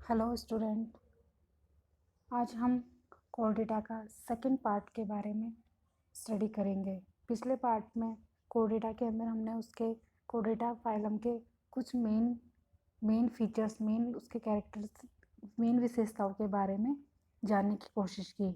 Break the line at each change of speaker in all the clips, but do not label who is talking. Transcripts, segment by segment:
Hello student. आज हम core data का सेकंड पार्ट के बारे में स्टडी करेंगे। पिछले पार्ट में कोर डेटा के अंदर हमने उसके कोर डेटा फाइलम के कुछ मेन फीचर्स, मेन उसके कैरेक्टर्स, मेन विशेषताओं के बारे में जानने की कोशिश की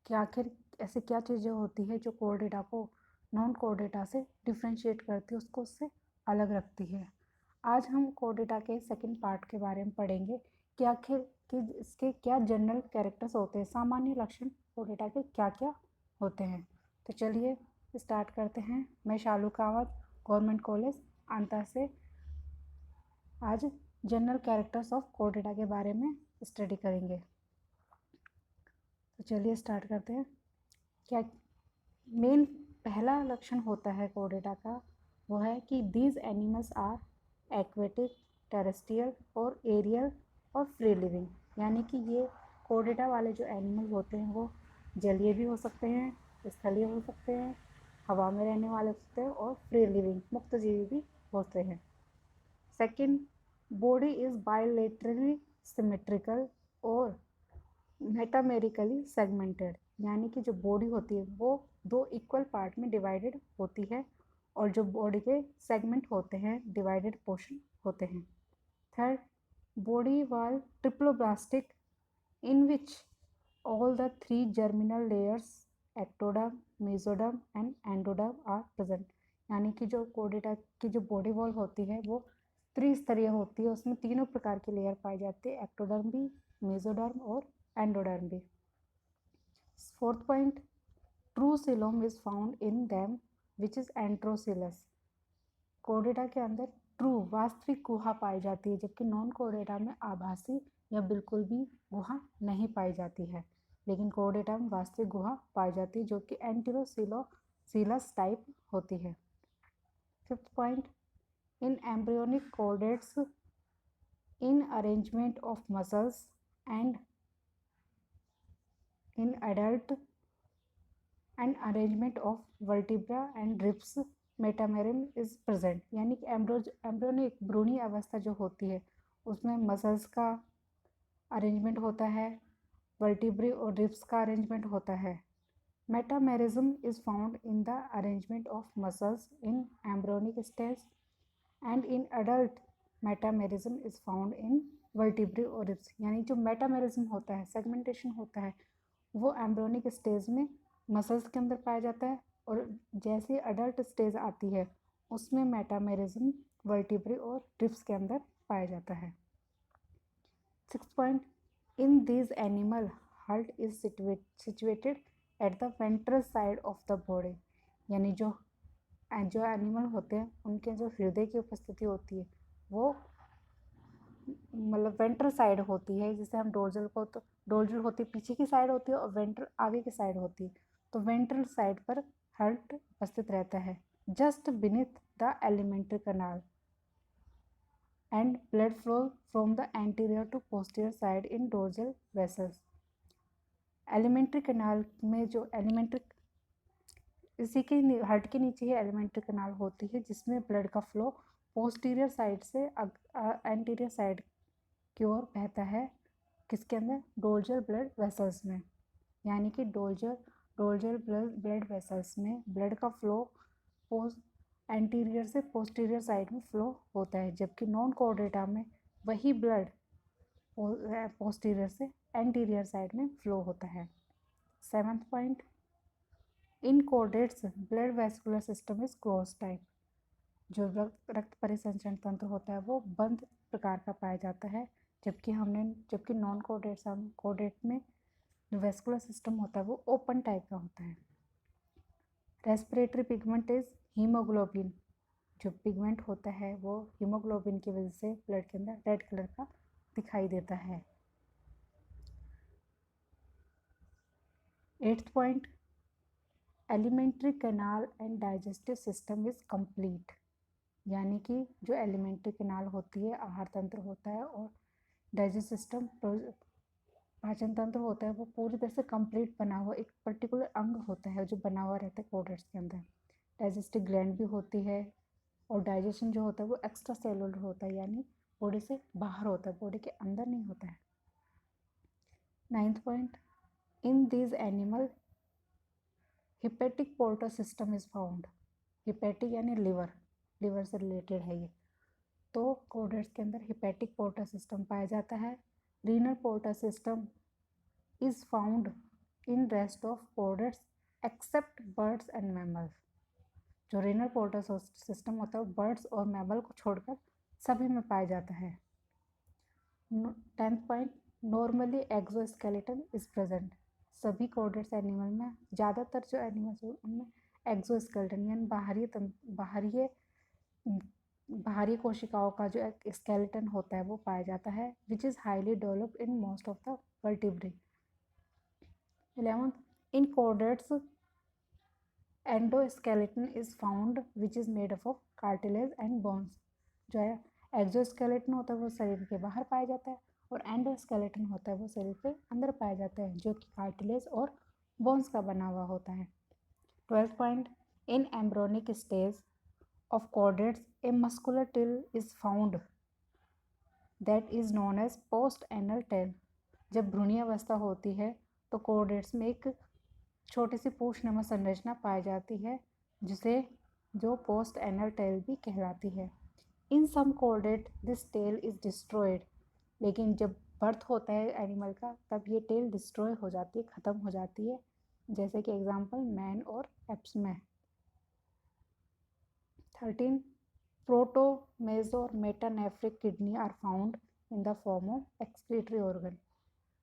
कि आखिर ऐसे क्या चीज़ें होती है जो कोर डेटा को नॉन कोर डेटा से डिफ्रेंशिएट करती है, उसको उससे अलग रखती है। आज हम कोर डेटा के सेकंड पार्ट के बारे में पढ़ेंगे कि आखिर कि इसके क्या जनरल कैरेक्टर्स होते हैं, सामान्य लक्षण कोर डेटा के क्या क्या होते हैं। तो चलिए स्टार्ट करते हैं। मैं शालू कावत, गवर्नमेंट कॉलेज आंता से आज general characters of core data के बारे में स्टडी करेंगे। तो चलिए स्टार्ट करते हैं। क्या मेन पहला लक्षण होता है कोर डेटा का, वो है कि these animals are aquatic, terrestrial और एरियल और फ्री लिविंग। यानी कि ये कोर डेटा वाले जो एनिमल होते हैं वो जलीय भी हो सकते हैं, स्थलीय हो सकते हैं, हवा में रहने वाले हो सकते हैं और फ्री लिविंग मुक्त जीवी भी होते हैं। Second, body is bilaterally symmetrical और मेटामेरिकली सेगमेंटेड। यानी कि जो बॉडी होती है वो दो इक्वल पार्ट में डिवाइडेड होती है और जो बॉडी के सेगमेंट होते हैं डिवाइडेड पोर्शन होते हैं। Third, body wall triploblastic in which all the three germinal layers ectoderm, mesoderm and endoderm are present। यानी कि जो कोर्डेटा की जो बॉडी वॉल होती है वो त्रिस्तरीय होती है, उसमें तीनों प्रकार की लेयर पाई जाती है, एक्टोडर्म भी, मेसोडर्म और एंडोडर्म भी। Fourth point, true coelom is found in them which is enterocoelous. Chordata के अंदर ट्रू वास्तविक गुहा पाई जाती है, जबकि नॉन कोर्डेटा में आभासी या बिल्कुल भी गुहा नहीं पाई जाती है। लेकिन कोर्डेटा में वास्तविक गुहा पाई जाती है जो कि एंटीरोसिलोसीलस टाइप होती है। Fifth point, in embryonic chordates in arrangement of muscles and in adult and arrangement of vertebra and ribs metamerism is present. यानी कि एम्ब्रियोनिक भ्रूणी अवस्था जो होती है उसमें मसल्स का अरेंजमेंट होता है, वर्टिब्री और रिब्स का अरेंजमेंट होता है। Metamerism is found in the arrangement of muscles in embryonic stage and in adult metamerism is found in vertebrae और रिब्स। यानी जो मेटामेरिज्म होता है, सेगमेंटेशन होता है, वो एम्ब्रियोनिक स्टेज में मसल्स के अंदर पाया जाता है और जैसे अडल्ट स्टेज आती है उसमें मेटामेरिज्म वर्टिब्री और रिब्स के अंदर पाया जाता है। Six point, in this animal heart is situated at the ventral side of the body. यानी जो एनिमल होते हैं उनके जो हृदय की उपस्थिति होती है वो मतलब वेंट्रल साइड होती है। जैसे हम डोर्जल को, तो डोर्जल होती है पीछे की साइड होती है और वेंट्रल आगे की साइड होती है, तो वेंट्रल साइड पर हार्ट उपस्थित रहता है। Just beneath the alimentary canal and blood flow from the anterior to posterior side in dorsal vessels. Alimentary canal में जो एलिमेंट्री, इसी के हार्ट के नीचे ही एलिमेंट्री कनाल होती है जिसमें ब्लड का फ्लो पोस्टीरियर साइड से एंटीरियर साइड की ओर बहता है। किसके अंदर? डोर्जल ब्लड वेसल्स में। यानी कि डोर्जल ब्लड वेसल्स में ब्लड का फ्लो एंटीरियर से पोस्टीरियर साइड में फ्लो होता है, जबकि नॉन कोर्डेटा में वही ब्लड पोस्टीरियर से एंटीरियर साइड में फ्लो होता है। Seventh point, in chordates blood vascular system is close type. जो रक्त परिसंचरण तंत्र होता है वो बंद प्रकार का पाया जाता है, जबकि नॉन कोर्डेट में जो वेस्कुलर सिस्टम होता है वो ओपन टाइप का होता है। Respiratory pigment is haemoglobin. जो पिगमेंट होता है वो हीमोग्लोबिन की वजह से ब्लड के अंदर रेड कलर का दिखाई देता है। Eighth point, alimentary canal and digestive system is complete. यानी कि जो एलिमेंट्री कैनाल होती है, आहार तंत्र होता है और डाइजेस्ट सिस्टम पाचन तंत्र होता है, वो पूरी तरह से कंप्लीट बना हुआ एक पर्टिकुलर अंग होता है जो बना हुआ रहता है कोर्डेट्स के अंदर। डाइजेस्टिव ग्लैंड भी होती है और डाइजेशन जो होता है वो एक्स्ट्रा सेलुलर होता है, यानी बॉडी से बाहर होता है, बॉडी के अंदर नहीं होता है। 9th point, in these animal hepatic portal system is found. hepatic यानी लिवर से रिलेटेड है ये। तो कोडेट्स के अंदर हेपेटिक पोर्टा सिस्टम पाया जाता है। Renal portal system is found in rest of chordates except birds and mammals. जो रीनल पोर्टा सिस्टम होता है बर्ड्स और मैमल को छोड़कर सभी में पाया जाता है। 10th point, normally exoskeleton is present. सभी कोडेट्स एनिमल में, ज़्यादातर जो एनिमल्स हैं उनमें एक्सोस्केलेटन यानी बाहरी कोशिकाओं का जो स्केलेटन होता है वो पाया जाता है, which is highly developed in most of the vertebrate. 11th, in कोडेट्स endoskeleton is found which is made up of cartilage and bones. जो है एक्सोस्केलेटन होता है वो शरीर के बाहर पाया जाता है और एंडोस्केलेटन होता है वो शरीर के अंदर पाया जाता है, जो कि कार्टिलेज और बोन्स का बना हुआ होता है। 12th point, in embryonic stage of chordates, a muscular tail is found that is known as post-anal tail। जब भ्रूणी अवस्था होती है तो कोर्डेट्स में एक छोटी सी पूंछनुमा संरचना पाई जाती है जो पोस्ट एनल टेल भी कहलाती है। In some chordate this tail is destroyed, लेकिन जब बर्थ होता है एनिमल का तब ये टेल डिस्ट्रॉय हो जाती है, ख़त्म हो जाती है, जैसे कि एग्जांपल मैन और एप्स में। 13, प्रोटो मेजो और metanephric kidney are found in the form of excretory organ.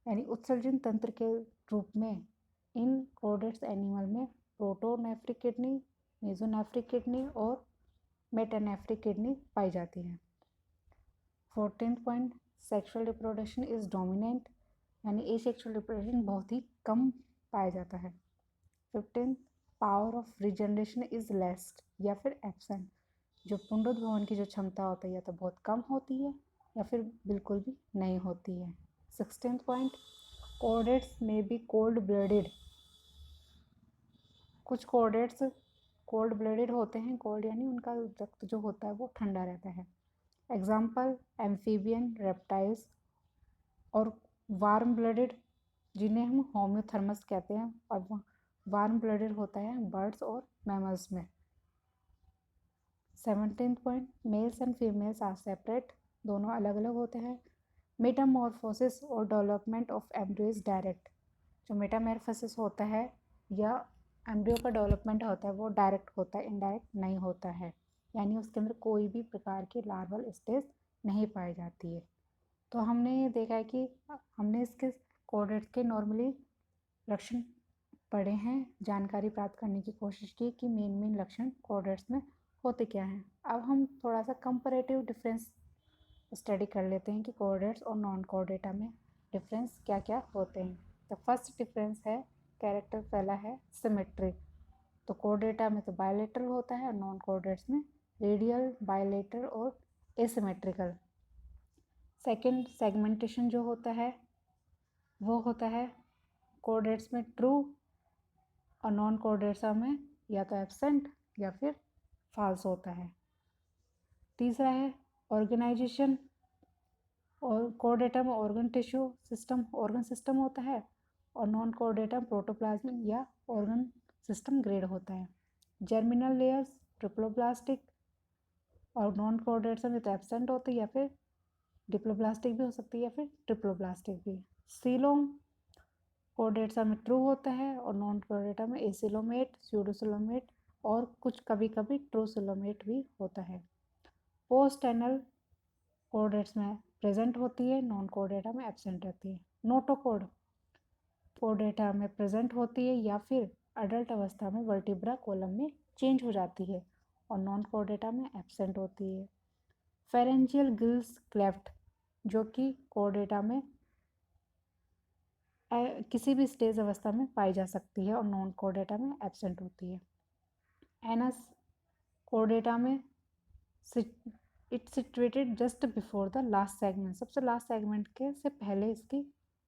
यानी उत्सर्जन तंत्र के रूप में इन कोर्डेट्स एनिमल में प्रोटोनेफ्रिक किडनी, मेजोनेफ्रिक किडनी और मेटानेफ्रिक किडनी पाई जाती है। 14th point, sexual reproduction is dominant, यानी एसेक्सुअल रिप्रोडक्शन बहुत ही कम पाया जाता है। 15th, power of regeneration is less या फिर एब्सेंट। जो पुनरुद्भवन की जो क्षमता होती है या तो बहुत कम होती है या फिर बिल्कुल भी नहीं होती है। 16th पॉइंट, कोर्डेट्स में बी कोल्ड ब्लडेड। कुछ कोर्डेट्स कोल्ड ब्लडेड होते हैं। कोल्ड यानी उनका रक्त जो होता है वो ठंडा रहता है। एग्जाम्पल एम्फीबियन, रेप्टाइल्स और वार्म ब्लडेड जिन्हें हम होम्योथर्मस कहते हैं, और वार्म ब्लडेड होता है बर्ड्स और मैमल्स में। 17th point, males and females are separate, दोनों अलग अलग होते हैं। मेटामॉर्फोसिस और development of embryo is direct. जो मेटामॉर्फोसिस होता है या एम्ब्रियो का डेवलपमेंट होता है वो डायरेक्ट होता है, इनडायरेक्ट नहीं होता है, यानी उसके अंदर कोई भी प्रकार की लार्वल स्टेज नहीं पाई जाती है। तो हमने ये देखा है कि हमने इसके कोर्डेट्स के नॉर्मली लक्षण पढ़े हैं, जानकारी प्राप्त करने की कोशिश की कि मेन लक्षण कोर्डेट्स में होते क्या हैं। अब हम थोड़ा सा कंपैरेटिव डिफरेंस स्टडी कर लेते हैं कि कोर्डेट्स और नॉन कोर्डेटा में डिफरेंस क्या क्या होते हैं। तो फर्स्ट डिफरेंस है कैरेक्टर, पहला है सिमेट्री। तो कोर्डेटा में तो बायलेटरल होता है और नॉन कोर्डेट्स में रेडियल, बायलेटरल और एसिमेट्रिकल। सेकंड, सेगमेंटेशन जो होता है वो होता है कोर्डेट्स में ट्रू और नॉन कोर्डेट्सा में या तो एब्सेंट या फिर फॉल्स होता है। तीसरा है ऑर्गेनाइजेशन, और कोर्डेटा में ऑर्गन सिस्टम होता है और नॉन कोर्डेटा प्रोटोप्लाज्मिक या ऑर्गन सिस्टम ग्रेड होता है। जर्मिनल लेयर्स ट्रिप्लोब्लास्टिक, और नॉन कोर्डेटा में तो एब्सेंट होती है या फिर डिप्लोब्लास्टिक भी हो सकती है या फिर ट्रिप्लोब्लास्टिक भी। सीलोम कोर्डेटा में ट्रू होता है और नॉन कोर्डेटा में एसिलोमेट, स्यूडोसिलोमेट और कुछ कभी कभी ट्रूसिलोमेट भी होता है। पोस्ट एनल कोर्डेट्स में प्रेजेंट होती है, नॉन कोर्डेटा में एब्सेंट रहती है। नोटोकोड कोर्डेटा में प्रेजेंट होती है या फिर अडल्ट अवस्था में वर्टिब्रा कॉलम में चेंज हो जाती है और नॉन कोर्डेटा में एब्सेंट होती है। फेरेंजियल गिल्स क्लेफ्ट जो कि कोर्डेटा में किसी भी स्टेज अवस्था में पाई जा सकती है और नॉन कोर्डेटा में एब्सेंट होती है। एनस कोर्डेटा में it situated just before the last segment, सबसे लास्ट सेगमेंट के से पहले इसकी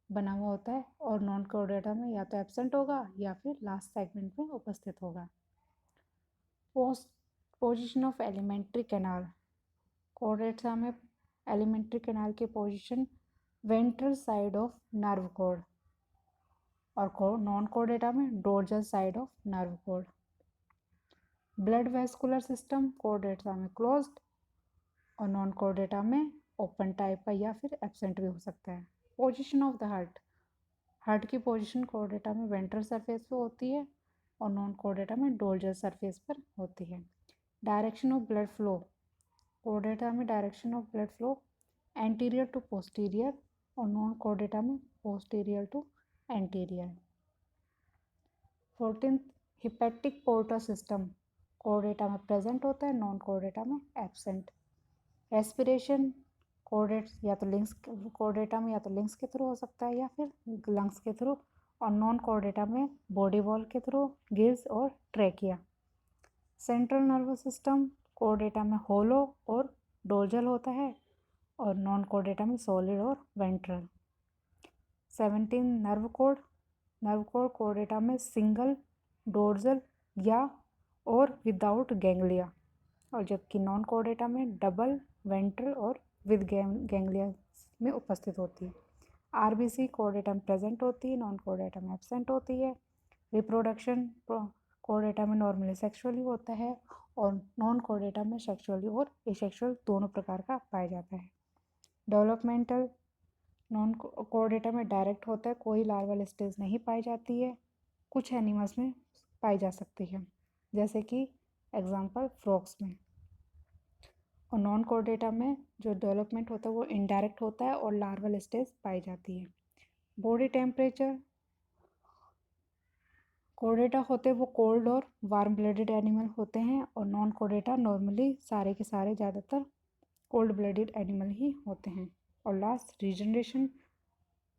बना हुआ होता है और नॉन कोर्डेटा में या तो एब्सेंट होगा या फिर लास्ट सेगमेंट में उपस्थित होगा। Position of alimentary canal, chordata में एलिमेंट्री कैनाल की position ventral side of nerve cord, और नॉन कोर डेटा में dorsal side of nerve cord. Blood vascular system core data में क्लोज्ड और नॉन कोर डेटा में ओपन टाइप का या फिर एब्सेंट भी हो सकता है। पोजीशन ऑफ द हार्ट की पोजीशन कोर डेटा में वेंट्रल सरफेस पे होती है और नॉन कोर डेटा में डोर्सल सरफेस पर होती है। Direction of blood flow core data में direction of blood flow anterior to posterior और नॉन कोर डेटा में posterior to anterior. 14th hepatic portal system core data में प्रेजेंट होता है, नॉन कोर डेटा में एब्सेंट। रेस्पिरेशन या तो लिंग्स core data में या तो लिंग्स के थ्रू हो सकता है या फिर लंग्स के थ्रू, और नॉन कोर डेटा में बॉडी वॉल के थ्रू, गिल्स और trachea. Central nervous system core data में होलो और डोर्सल होता है और नॉन कोर डेटा में सॉलिड और ventral. 17 nerve code core data में सिंगल, डोर्सल या और विदाउट गैंग्लिया, और जबकि नॉन कोर डेटा में डबल, वेंट्रल और विद गैंग्लिया में उपस्थित होती है। आरबीसी कोर डेटा में प्रेजेंट होती है, नॉन कोर डेटा में एब्सेंट होती है। रिप्रोडक्शन कोर डेटा में नॉर्मली सेक्सुअली होता है और नॉन कोर डेटा में सेक्सुअली और एसेक्सुअल दोनों प्रकार का पाया जाता है। डेवलपमेंटल नॉन कोर डेटा में डायरेक्ट होता है, कोई लार्वल स्टेज नहीं पाई जाती है, कुछ एनिमल्स में पाई जा सकती है जैसे कि एग्जांपल फ्रॉग्स में। और नॉन कोर डेटा में जो डेवलपमेंट होता है वो इनडायरेक्ट होता है और लार्वल स्टेज पाई जाती है। बॉडी टेम्परेचर कोर डेटा होते हैं वो कोल्ड और वार्म ब्लडेड एनिमल होते हैं और नॉन कोर डेटा नॉर्मली सारे के सारे ज़्यादातर कोल्ड ब्लडेड एनिमल ही होते हैं। और लास्ट रीजनरेशन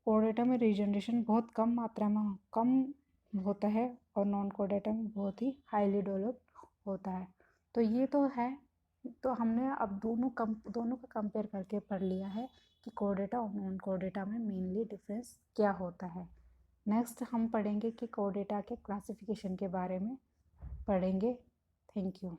कोर डेटा में रीजनरेशन बहुत कम मात्रा में कम होता है और नॉन कोर डेटा में बहुत ही हाईली डेवलप्ड होता है। तो ये तो है, तो हमने अब दोनों का कंपेयर करके पढ़ लिया है कि कोर डेटा और नॉन कोर डेटा में मेनली डिफरेंस क्या होता है। नेक्स्ट हम पढ़ेंगे कि कोर डेटा के क्लासिफिकेशन के बारे में पढ़ेंगे। Thank you.